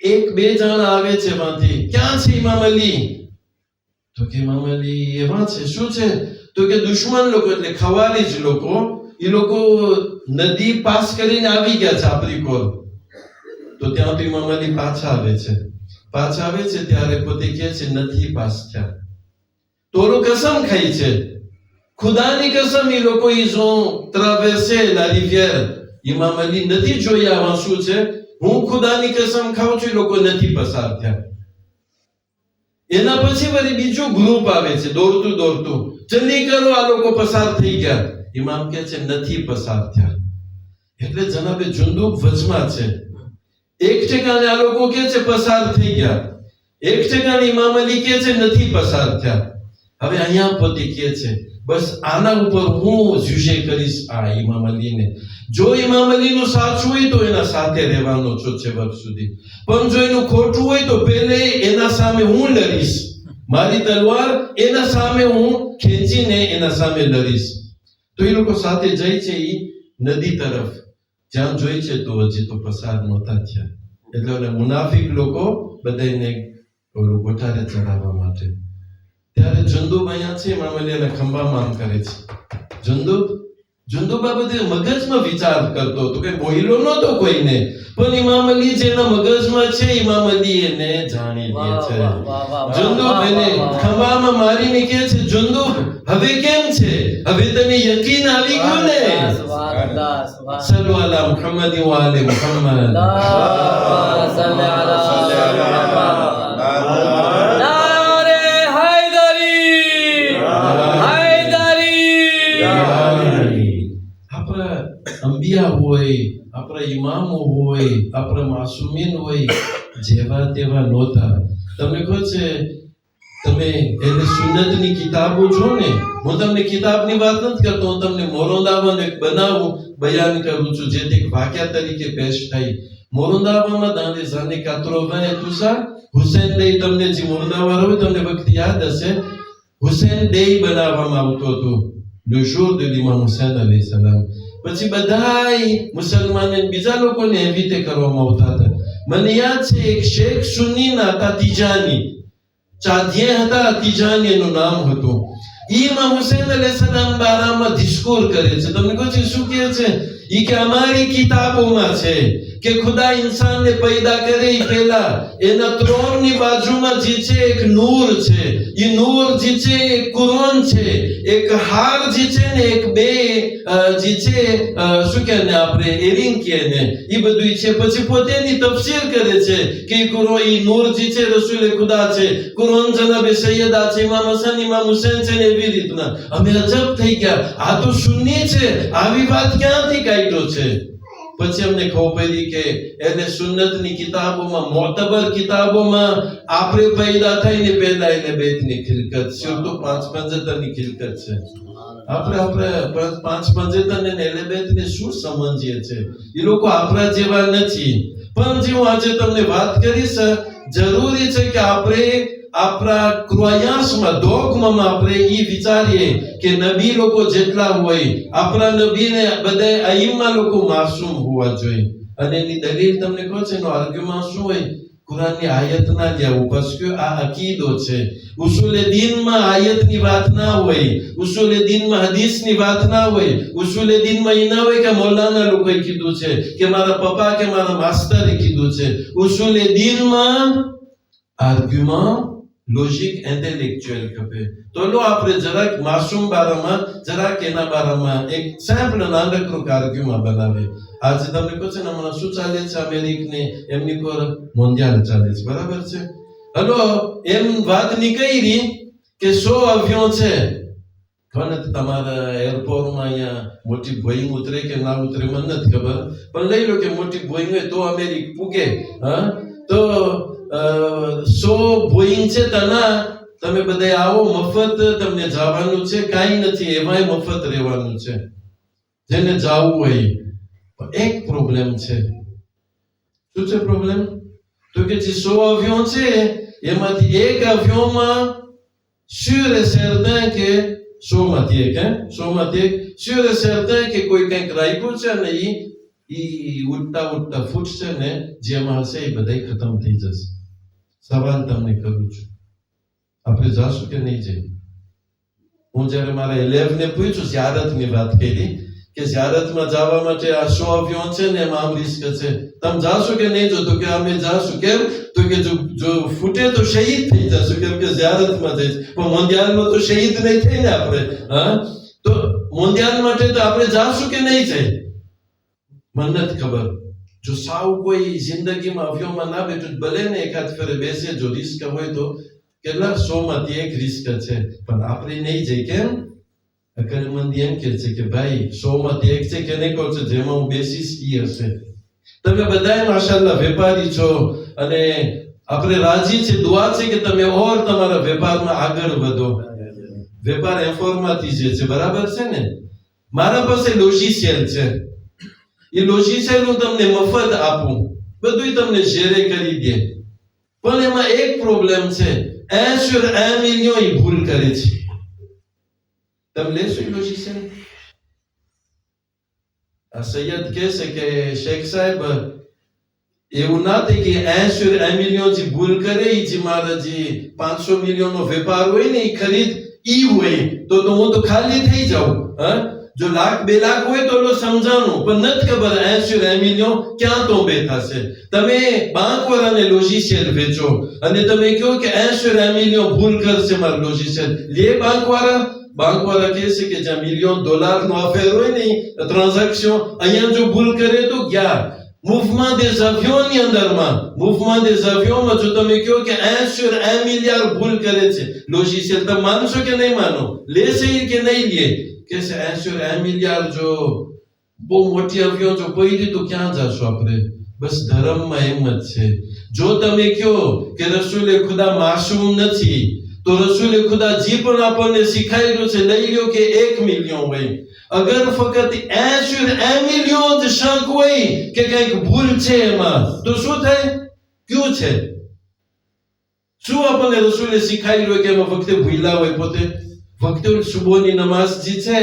1-2 જણા આવે છે માંથી, ક્યાં છે ઇમામ અલી? તો કે ઇમામ અલી એવા છે. શું છે? તો કે દુશ્મન લોકો એટલે ખવારીજ લોકો, એ લોકો નદી પાસ કરીને આવી ગયા છે આપણી કોલ. તો ત્યાં તો ઇમામ અલી પાછા આવે છે ત્યારે પોતે કહે છે નથી પાસ થયા. તો કસમ ખાઈ છે, ખુદાની કસમ, એ લોકો ils ont traversé la rivière. ઇમામ અલી નથી જોયા આમાં શું છે, હું ખુદાની કસમ ખાઉં છું, એ લોકો નથી પસાર થયા. એના પછી વળી બીજું ગ્રુપ આવે છે દોડતું, જલ્દી કરો આ લોકો પસાર થઈ ગયા. ઇમામ કહે છે નથી પસાર થયા. એટલે જનાબે જુંદુબ વચમાં છે. એક ઠેકાણે આ લોકો કહે છે પસાર થઈ ગયા, એક ઠેકાણે ઇમામ અલી કહે છે નથી પસાર થયા. હવે અહીંયા પોતે કહે છે બસ આના ઉપર હું જુજે કરીશ આ ઇમામ અલીને. જો ઇમામ અલીનું સાચું હોય તો એના સાથે રહેવાનો છો છે વર્ષ સુધી, પણ જો એનું ખોટું હોય તો પહેલે એના સામે હું લડીશ, મારી તલવાર એના સામે હું ખેંચીને એના સામે લડીશ. તો એ લોકો સાથે જાય છે એ નદી તરફ, જ્યાં જોઈ છે તો હજી તો પસાર નહોતા થયા. એટલે મુનાફિક લોકો બધાને ગોઠારે ચડાવવા માટે. ત્યારે જુંદુબ અહીંયા છે, ઇમામ અલી એના ખંભામાં આમ કરે છે. જુંદુબ જુંદુ બાબતે મગજમાં વિચાર કરતો હતો, કે બોલ્યો નહોતો કોઈને, પણ ઇમામ અલી જેના મગજમાં છે, ઇમામ અલી એને જાણી લે છે. જુંદુ એને ખંભામાં મારીને કહે છે, જુંદુ હવે કેમ છે? હવે તને યકીન આવી ગયું ને? સલ્લુ અલા મુહમ્મદ વ આલે મુહમ્મદ. અંબિયા હોય, આપણા ઇમામો હોય, આપણા માસુમીન હોય, જેવા તેવા નહોતા. તમને ખબર છે, તમે એને સુન્નતની કિતાબો જો ને, હું તમને કિતાબની વાત નથી કરતો, હું તમને મોરોંદાવાનો એક બનાવ બયાન કરું છું, જેથી એક વાક્યા તરીકે પેશ થાય. મોરોંદાવામાં dans les années 80 et tout ça, Hussain ડે, તમને જે મોરોંદાવા હોય તમને વખત યાદ હશે, હુસેન ડે બનાવવામાં આવતો હતો, le jour de l'imam Hussein alayhi salam. પછી બધાય મુસલમાન બીજા લોકોને ઇન્વિટે કરવામાં આવતા હતા. મને યાદ છે, એક શેખ સુન્નીના હતા, તિજાની ચાંદિયા હતા, તિજાની એનું નામ હતું. ઇમામ હુસૈન અલૈહિ સલામ બારામાં ડિસ્કોર કરે છે. તમને કહું છું શું કહે છે? ઈ કે અમારી કિતાબોમાં છે કે ખુદા ઇન્સાનને પેદા કરે ઈ પહેલા એના ત્રણની બાજુમાં જે છે એક નૂર છે. ઈ નૂર જે છે એક કુરાન છે, એક હાર જે છે ને એક બે જે છે શું કહે ને આપણે એરિંગ કહે ને, ઈ બધું છે. પછી પોતેની તફસીર કરે છે કે કુરાન ઈ નૂર જે છે રસૂલે ખુદા છે, કુરાન જનાબે સૈયદા છે, ઇમામ હસન ઇમામ હુસૈન છે ને એવી રીતના. અમે અજબ થઈ ગયા, આ તો સુન્ની છે, આવી વાત ક્યાંથી કાઢ્યો છે? પછી અમને ખબર પડી કે એને સુન્નતની કિતાબોમાં, મોતબર કિતાબોમાં આપણે પેદા થઈને પહેલા એને બેતની ખિલકત, તો 575 ખિલકત છે. આપણે પાંચ પંચેતર ને એલેબેત ને શું સમજીએ છે? એ લોકો આપણા જેવા નથી. પણ જે હું આજે તમને વાત કરીશ, જરૂરી છે કે આપણે આપણા ક્રોયાસમાં, ડોગમામાં આપણે ઈ વિચારીએ કે નબી લોકો જેટલા હોય, આપણા નબીને બધા આઈમ્મા લોકો માસૂમ હોવા જોઈએ. અને એની દલીલ તમને કહો છે, એનો આર્ગ્યુમેન્ટ શું હોય? કુરાનની આયત ના લેવું, પછી આ અકીદો છે. ઉસૂલે દીનમાં આયતની વાત ના હોય, ઉસૂલે દીનમાં હદીસની વાત ના હોય, ઉસૂલે દીનમાં એ ના હોય કે મૌલાના લોકોએ કીધું છે, કે મારા પપ્પા કે મારા માસ્ટરે કીધું છે. ઉસૂલે દીનમાં આર્ગ્યુમેન્ટ લોજિક ઇન્ટેલેક્ચ્યુઅલ ખપે. તો લો આપણે જરાક માસૂમ બારામાં, જરાક એના બારામાં એક સિમ્પલ નાનકડું આર્ગ્યુમેન્ટ બનાવે. આજે તમને કહો છે ને, હમણાં શું ચાલે છે અમેરિકને, એમની પર મોન્ડિયાલ ચાલે છે, બરાબર છે? હલો, એમ વાત નીકળી કે 100 અવ્યો છે. કોને તમારા એરપોર્ટમાં અહીંયા મોટી બોઈંગ ઉતરે કે ના ઉતરે મને નથી ખબર, પણ લઈ લો કે મોટી બોઈંગ હોય તો અમેરિક પૂગે. હા, તો 100 બોઈંગ છે તના, તમે બધા આવો, મફત તમને જવાનું છે, કાંઈ નથી, એમાંય મફત રહેવાનું છે જેને જવું હોય. એક પ્રોબ્લેમ છે. શું છે પ્રોબ્લેમ? તો કે જે 100 અવ્યો છે એમાંથી એક અવ્યોમાં sûr et certain કે 100 માંથી એક, 100 માંથી એક sûr et certain કે કોઈ કંઈક રાખ્યું છે ને ઈ ઉડતા ફૂટશે ને, જેમાં હશે એ બધા ખતમ થઈ જશે. સવાલ તમને કરું છું, આપણે જાશું કે નહીં જઈએ? હું જયારે મારા 11 ને પૂછ્યું, ઝિયારતની વાત કરી કે ઝિયારતમાં જવા માટે આ 100 અવ્યો છે ને એમાં આમ રિસ્ક છે, તમે જાશો કે નહીં? જો તો કે અમે જાશું. કેમ? તો કે જો ફૂટે તો શહીદ થઈ જશું, કેમ કે ઝિયારતમાં જઈશ. પણ મોન્ડિયાલમાં તો શહીદ નહીં થઈ ને આપણે. હા, તો મોન્ડિયાલ માટે તો આપણે જાશું કે નહીં જઈએ? મને નથી ખબર. જો સાવ કોઈ જિંદગીમાં અવ્યોમાં ના બેઠું, ભલે ને એકાદ ફેરે બેસે, જો રિસ્ક હોય તો કેટલા 100 માંથી એક રિસ્ક છે, પણ આપણે નહીં જઈએ. કેમ? અકલમંદી એમ કે છે કે ભાઈ 100 માંથી એક છે કે નહીં કહો છો, જેમાં હું બેસીશ ઈ હશે. તમે બધાય માશાઅલ્લાહ વેપારી છો અને આપણે રાજી છે, દુઆ છે કે તમે ઓર તમારા વેપારમાં આગળ વધો. વેપાર એફોર્મમાંથી જે છે, બરાબર છે ને? મારા પાસે લોજિશિયલ છે, એ લોજિશિયલ હું તમને મફત આપું, બધું તમને શેરે કરી દે. પણ એમાં એક પ્રોબ્લેમ છે, 1 sur 1 million એ ભૂલ કરે છે. તમે લેશો એ લોજિશિયલ? આ સૈયદ કહે છે કે શેખ સાહેબ એવું ના થાય કે 1 sur 1 million જે ભૂલ કરે, એ જે મારા જે 500 મિલિયનનો વેપાર હોય ને એ ખરીદ ઈ હોય તો હું તો ખાલી થઈ જાઉં. હા, જો લાખ 2 લાખ હોય તો લો સમજાણું, પણ નથી ખબર 80 મિલિયન ક્યાં તોંબે થશે. તમે bank વાળાને લોજિશિયલ વેચો અને તમે કહો કે 80 મિલિયન ભૂલ કરશે મારું લોજિશિયલ, લે bank વાળા કહે છે કે જ્યાં $1,000,000 નો અફેર હોય ને ટ્રાન્ઝેક્શન, અહીંયા જો ભૂલ કરે તો ગયા. Mouvement des avions ની અંદરમાં, mouvement des avions માં જો તમે કહો કે 80 મિલિયન ભૂલ કરે છે લોજિશિયલ, તમે માનશો કે નહીં માનો? લેશે કે નહીં લે? કે 80 મિલિયન જો બહુ મોટી અફેર જો પડી તો ક્યાં જશો આપણે? બસ ધર્મમાં એમ જ છે. જો તમે કહો કે રસૂલે ખુદા માસૂમ નથી, તો રસૂલે ખુદા જે પણ આપણને શીખાયેલું છે લઈ લ્યો કે 1 મિલિયન હોય. અગર ફક્ત 80 મિલિયન જ શક હોય કે કંઈક ભૂલ છે એમાં, તો શું થાય? ક્યું છે? શું આપણને રસૂલે શીખાયેલું કે એમાં ફક્ત ભૂલા હોય પોતે? ફક્ત સુબહની નમાઝ જે છે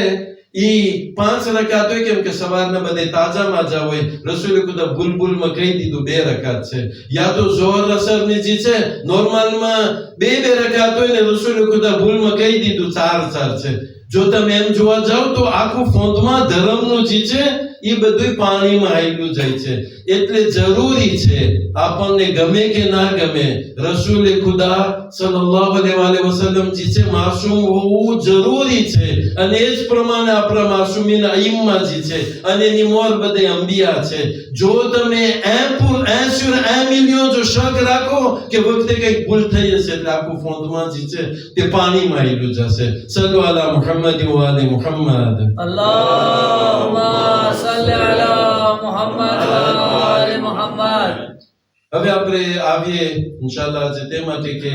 ઈ 5 રકાત હોય, કેમ કે સવારના બધે તાજા માજા હોય. રસૂલે ખુદા ભૂલમાં કહી દીધું 2 રકાત છે. યા તો ઝોહર અસરની જે છે નોર્મલમાં 2 રકાત હોય ને રસૂલે ખુદા ભૂલમાં કહી દીધું 4 છે. જો તમે એમ જોવા જાવ તો આખું ફોંદમાં ધર્મનું જે છે એ બધું પાણીમાં આવેલું જાય છે. એટલે જરૂરી છે આપણને ગમે કે ના ગમે, રસૂલે ખુદા સલ્લલ્લાહુ અલૈહિ વસલ્લમ જે છે માસૂમ હોવું જરૂરી છે. અને એ જ પ્રમાણે આપણા માસૂમીન અઈમ્મા જે છે અને એની મોર બધે અંબિયા છે. જો તમે 80 મિલિયન જો શક રાખો કે વખતે કંઈક ભૂલ થઈ હશે, એટલે આખું ફોંદમાં જે છે તે પાણીમાં આવેલું જશે. સલ્લુ અલા મુહમ્મદ વ આલે મુહમ્મદ. અલ્લાહુમ્મા સલ્લી અલા મુહમ્મદ વ આલે મુહમ્મદ. હવે આપણે આવીએ ઇન્શાઅલ્લાહ આજે તે માટે કે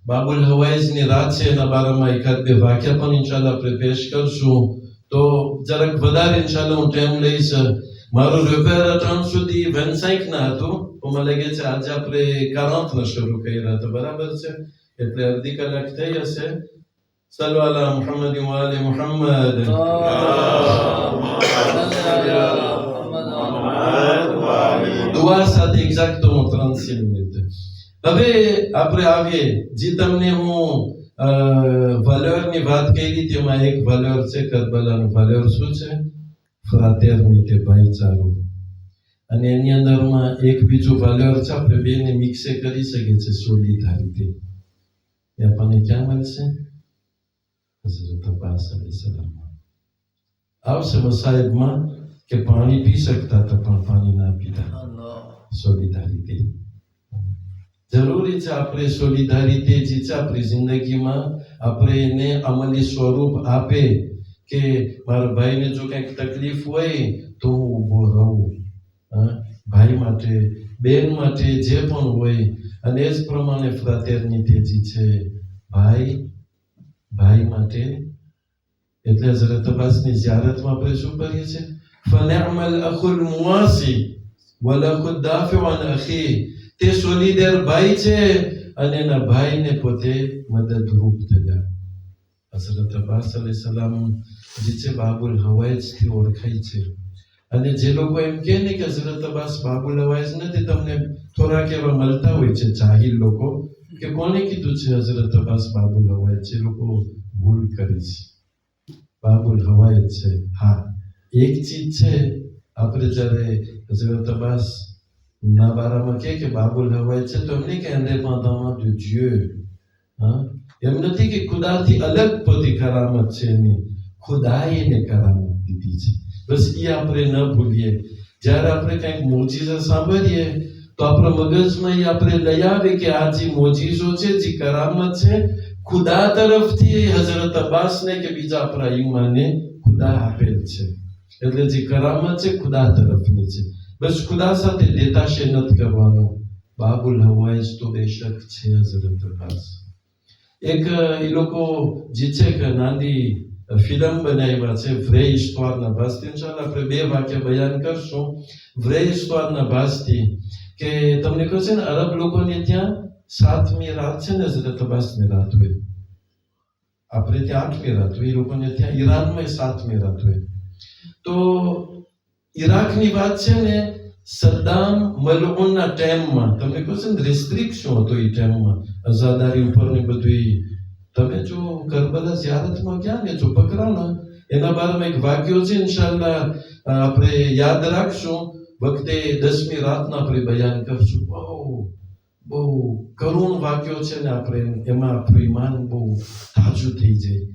બાબુલ હવાઈજની રાત છે એના બારામાં એકાદ 2 વાક્ય પણ ઇન્શાઅલ્લાહ આપણે પેશ કરશું. તો જરાક વધારે ઇન્શાઅલ્લાહ હું ટાઈમ લઈશ. મારું રેપેર 3 સુધી 25 ના હતું, તો મને લાગે છે આજે આપણે 40 ના શરૂ કર્યા તો બરાબર છે, એટલે અડધી કલાક થઈ હશે. સલ્લુ અલા મુહમ્મદ વ આલે મુહમ્મદ. દુઆ સાથે એક્ઝેક્ટ 3 મિનિટ. હવે આપણે આવીએ જે તમને હું વેલ્યુરની વાત કરી હતી, એમાં એક વેલ્યુ છે કરબલાનું વેલ્યુ. શું છે? ફ્રાટર્નિટી, ભાઈચારો. અને એની અંદરમાં એક બીજું વેલ્યુ છે, આપણે બેને મિક્સ કરી શકીએ છીએ, સોલિડારિટી. એ આપણને ક્યાં મળશે? હઝરત અબ્બાસ અલૈહિસ્સલામ આવશે મસાહિબમાં કે પાણી પી શકતા હતા પણ પાણી ના પીતા. સોલિડારિટી જરૂરી છે. આપણે સોલિડારિટી જે છે આપણી જિંદગીમાં આપણે એને અમલી સ્વરૂપ આપે કે મારા ભાઈને જો કંઈક તકલીફ હોય તો હું ઊભો રહું, ભાઈ માટે, બેન માટે જે પણ હોય. અને એ જ પ્રમાણે ફ્રાટર્નિટી જે છે ભાઈ માટે. એટલે હઝરત અબ્બાસની ઝિયારતમાં આપણે શું કરીએ છીએ? ફનિઅમલ અખુલ મુવાસી વલ અખુદ દાફિઉ અન અખી. તે સોલિડેર ભાઈ છે અને એના ભાઈને પોતે મદદરૂપ થયા. હઝરત અબ્બાસ અલૈહિસ્સલામ જે છે બાબુલ હવાઈજ થી ઓળખાય છે. અને જે લોકો એમ કહે ને કે હઝરત અબ્બાસ બાબુલ હવાઈજ નથી, તમને થોડાક એવા મળતા હોય છે જાહિલ લોકો કે કોને કીધું છે હઝરત અબ્બાસ બાબુલ હવાઈજ છે. લોકો ભૂલ કરી છે, બાબુલ હવાઈજ છે. હા, એક ચીજ છે, આપણે જ્યારે હઝરત અબ્બાસ ના બારામાં કે બાબુલ હવાઈજ છે તો એમને કે indépendamment de Dieu. એમ નથી કે ખુદાથી અલગ પોતી કરામત છે એની, ખુદાએ એને કરામત દીધી છે. બસ એ આપણે ન ભૂલીએ. જ્યારે આપણે કંઈક મોજીઝા સાંભળીએ તો આપણા મગજમાં એ આપણે લઈ આવે કે આ જે મોજીઝો છે, જે કરામત છે, ખુદા તરફથી હઝરત અબ્બાસને કે બીજા આપણા ઈમાને ખુદા આપેલ છે. એટલે જે કરામત છે ખુદા તરફની છે. બસ ખુદા સાથે દેતાશે નથી કરવાનો. બાબુલ હવાઈજ તો બેશક છે હઝરત અબ્બાસ. એક એ લોકો જે છે કે નાની ફિલ્મ બનાવ્યા છે વ્રે હિસ્ટોરના ભાસથી. ઇન્શાઅલ્લાહ આપણે 2 વાક્ય બયાન કરશું વ્રે હિસ્ટોરના ભાસથી. કે તમને કહું છે ને, અરબ લોકોને ત્યાં 7મી રાત છે ને હઝરત અબ્બાસની રાત હોય. આપણે ત્યાં 8મી રાત હોય, એ લોકોને ત્યાં ઈરાનમાં 7મી રાત હોય. તો ઈરાકની વાત છે ને, સદ્દામ મલઉનના ટાઈમમાં તમને કહું છે ને રિસ્ટ્રિક્શન હતો એ ટાઈમમાં, આઝાદારી ઉપરની બધી તમે જો કરબલા ઝિયારતમાં ગયા ને જો પકડાણા એના બારામાં એક વાક્યો છે ઇન્શાઅલ્લાહ આપણે યાદ રાખશું વખતે 10મી રાતના આપણે બયાન કરશું બહુ કરુણ વાક્યો છે ને આપણે એમાં આપણું ઈમાન બહુ તાજું થઈ જાય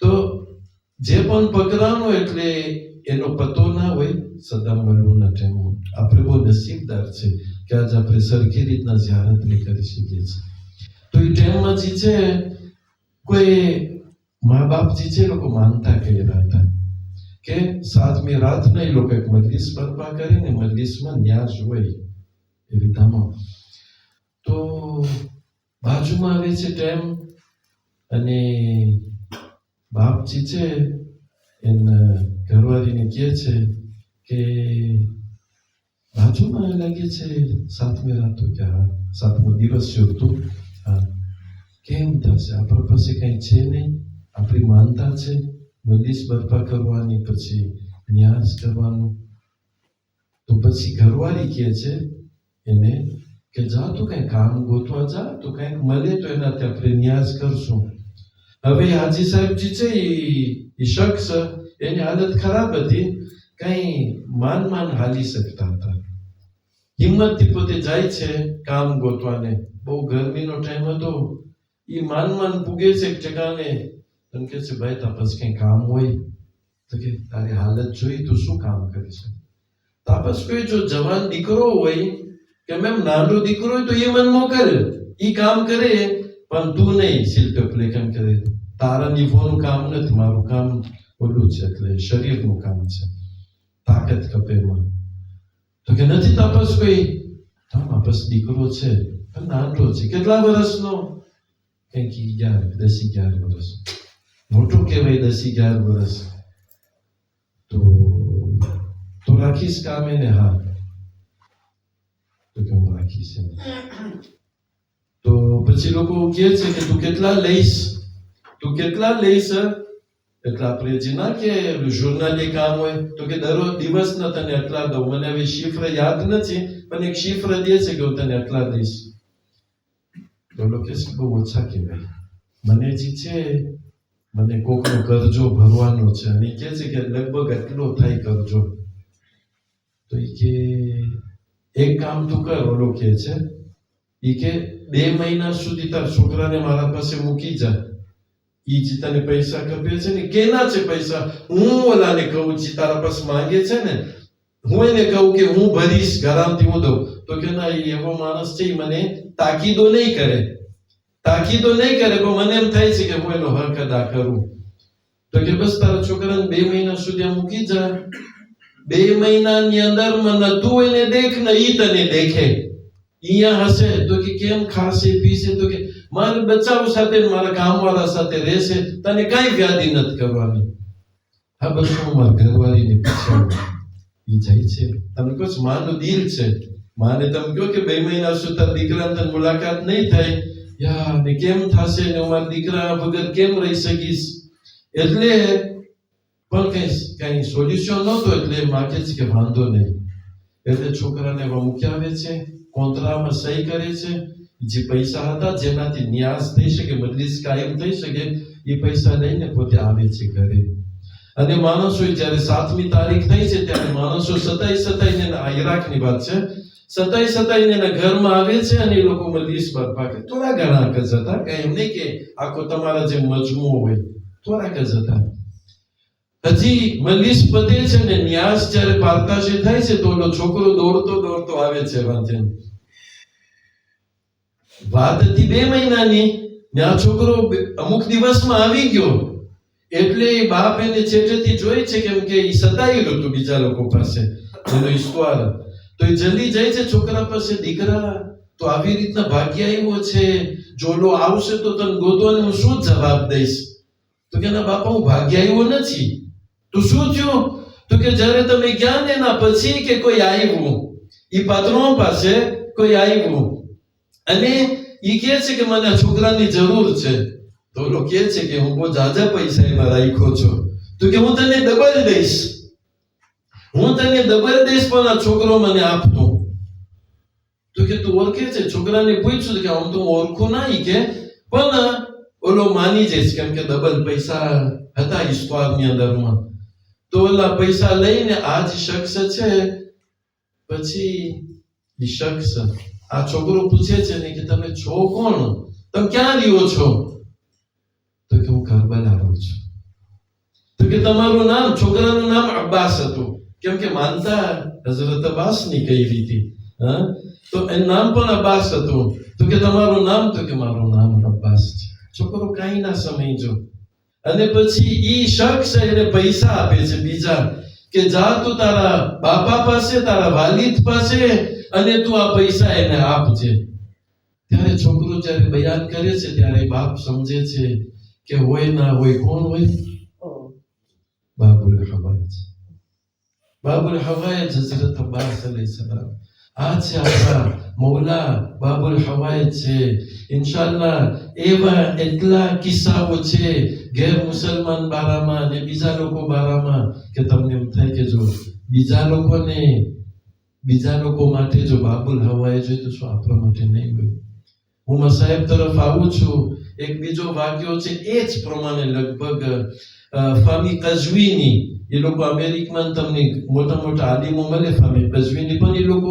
તો જે પણ પકડાણો એટલે એનો પતો ના હોય સદા મળવાના ટાઈમમાં આપણે બહુ નસીબદાર છે કે આજે આપણે સરખી રીતના ઝિયારત નહીં કરી શકીએ છીએ તો એ ટાઈમમાં જે છે કોઈ મા બાપ જે છે લોકો માનતા કહેલા હતા કે 7મી રાતના એ લોકો એક મજલિસ બરપા કરીને મજલિસમાં ન્યાસ હોય એ રીતમાં તો બાજુમાં આવે છે ટાઈમ અને બાપજી છે એના ઘરવાળીને કહે છે કે બાજુમાં લાગે છે 7મી રાત તો ક્યાં 7મો દિવસ હતું હા કેમ થશે આપણા પાસે કંઈ છે નહીં આપણી માનતા છે મજલિસ બરપા કરવાની પછી ન્યાસ કરવાનું તો પછી ઘરવાળી કહે છે એને કે જા તું કંઈ કામ ગોતવા જા તો કંઈક મળે તો એનાથી આપણે ન્યાસ કરશું હવે હાજી સાહેબજી છે એ શખ્સ એની હાલત ખરાબ હતી કંઈ માન હાલી શકતા હતા હિંમતથી પોતે જાય છે કામ ગોતવાને બહુ ગરમીનો ટાઈમ હતો એ માન પૂગે છે એક જગાને એમ કે છે ભાઈ તાપસ કંઈ કામ હોય તો કે તારી હાલત જોઈ તું શું કામ કરી શકે તાપસ કોઈ જો જવાન દીકરો હોય કે મેમ નાનો દીકરો હોય તો એ મન મોકલ એ કામ કરે પણ તું નહીં શિલ્પલે કેમ કરે તારા નિભોનું કામ નથી મારું કામ ઓલું છે એટલે શરીરનું કામ છે તાકાત કપેમાં તો કે નથી તાપસ કોઈ બસ દીકરો છે પણ નાનો છે કેટલા વર્ષનો કંઈક 10-11 વર્ષ મોટો કહેવાય 10-11 વર્ષ તો રાખીશ કામ એને હા તો કે હું રાખીશ તો પછી લોકો કહે છે કે તું કેટલા લઈશ એટલે આપણે જે ના કે જર્નલી કામ હોય તો કે દરરોજ દિવસના તને એટલા દઉં મને હવે શિફ્ર યાદ નથી પણ એક શિફ્ર દે છે કે હું તને એટલા દઈશ તો લોકો કે બહુ ઓછા કહેવાય મને જે છે મને કોકનો કરજો ભરવાનો છે અને કહે છે કે લગભગ એટલો થાય કરજો તો એ કે એક કામ તું કર ઓલો કહે છે એ કે 2 મહિના સુધી તાર છોકરાને મારા પાસે મૂકી જા એ જે તને પૈસા કપે છે ને કેના છે પૈસા હું ઓલાને કહું છું તારા પાસે માંગે છે ને હું એને કહું કે હું ભરીશ ઘરામથી હું દઉં તો કે ના એવો માણસ છે મને તાકીદો નહીં કરે પણ મને એમ થાય છે કે હું એનો હક અદા કરું તો કે બસ તારા છોકરાને 2 મહિના સુધી મૂકી જા 2 મહિનાની અંદર મને તું એને દેખ ને ઈ તને દેખે અહીંયા હશે તો કે કેમ ખાશે પીશે તો કે મારા બચ્ચાઓ સાથે મારા કામવાળા સાથે રહેશે તને કાંઈ વ્યાધિ નથી કરવાની હા બસ હું મારા ઘરવાળીને પૂછ્યું ઈ જાય છે તમે કહો છો માનું દિલ છે માને તમે કહો કે 2 મહિના સુધી તારા દીકરાને તને મુલાકાત નહીં થાય યાર ને કેમ થશે ને હું મારા દીકરા વગર કેમ રહી શકીશ એટલે પણ કઈ સોલ્યુશન નહોતું એટલે માગે છે કે વાંધો નહીં એટલે છોકરાને મૂકી આવે છે કોન્ટ્રામાં સહી કરે છે જે પૈસા હતા જેનાથી ન્યાસ થઈ શકે મજલિસ કાયમ થઈ શકે એ પૈસા લઈને પોતે આવે છે ઘરે અને માણસો જ્યારે 7મી તારીખ થઈ છે ત્યારે માણસો સતાઈને આ ઈરાકની વાત છે સતાઈને એના ઘરમાં આવે છે અને એ લોકો મજલિસ બરપા કરે થોડા ઘણા જ હતા કઈ એમ નહીં કે આખો તમારા જે મજમુઓ હોય થોડાક જ હતા હજી મજલિસ પતે છે ને ન્યાસ જ્યારે પારતાશી થાય છે તો ઓલો છોકરો દોડતો આવે છે વાત હતી 2 મહિનાની ને આ છોકરો અમુક દિવસમાં આવી ગયો એટલે બાપ એને છેટેથી જોઈ છે કેમ કે એ સતાયેલું હતું બીજા લોકો પાસે એનો ઈશ્વર તો એ જલ્દી જાય છે છોકરા પાસે દીકરા તો આવી રીતના ભાગ્ય આવ્યો છે જો ઓલો આવશે તો તને ગોતવાને હું શું જવાબ દઈશ તો કે ના બાપા હું ભાગ્ય આવ્યો નથી તો શું થયું તો કે જ્યારે તમે ગયા ને એના પછી કે કોઈ આવ્યું એ પાત્રો પાસે કોઈ આવ્યું અને એ કહે છે કે મને આ છોકરાની જરૂર છે તો ઓલો કહે છે કે હું બહુ જાજા પૈસા એમાં રાખ્યો છું તો કે હું તને ડબલ દઈશ પણ આ છોકરો મને આપતો તો કે તું ઓળખે છે છોકરાને પૂછ્યું કે આમ તો ઓળખું નહીં કે પણ ઓલો માની જઈશ, કેમ કે ડબલ પૈસા હતા ઈશ્વરની અંદરમાં. તો ઓલા પૈસા લઈને આ જ શખ્સ છે, પછી એ શખ્સ આ છોકરો પૂછે છે ને કે તમે છો કોણ, તમે ક્યાં રહ્યો છો? તો કે હું કરબલા રહું છું. તો કે તમારું નામ? છોકરાનું નામ અબ્બાસ હતું, કેમ કે માનતા હઝરત અબ્બાસની કઈ રીતે. હા, તો એનું નામ પણ અબ્બાસ હતું. તો કે તમારું નામ? તો કે મારું નામ અબ્બાસ છે. છોકરો કાંઈ ના સમજો. અને પછી ઈ શખ્સ એને પૈસા આપે છે બીજા, કે જા તું તારા બાપા પાસે, તારા વાલિદ પાસે, અને તું આ પૈસા એને આપજે. ત્યારે છોકરો જ્યારે બયાન કરે છે ત્યારે બાપ સમજે છે કે હોય ના હોય, કોણ હોય? બાબુલ હવાજ. બાબુલ હવાજ હઝરત અબ્બાસ અલૈહિસ્સલામ. આ છે આપણા મૌલા બાબુલ હવાજ છે. ઇન્શાઅલ્લાહ એવા એટલા કિસ્સાઓ છે ગેર મુસલમાન બારામાં અને બીજા લોકો બારામાં કે તમને એમ થાય કે જો બીજા લોકો માટે જો બાબુલ હવાજ હોય તો શું આપણા માટે નહીં હોય? હું મસાહેબ તરફ આવું છું. એક બીજો વાક્યો છે એ જ પ્રમાણે, લગભગ ફામી કઝવીની, એ લોકો અમેરિકામાં તમને મોટા મોટા આલિમો મળે, ફામી કઝવીની પણ એ લોકો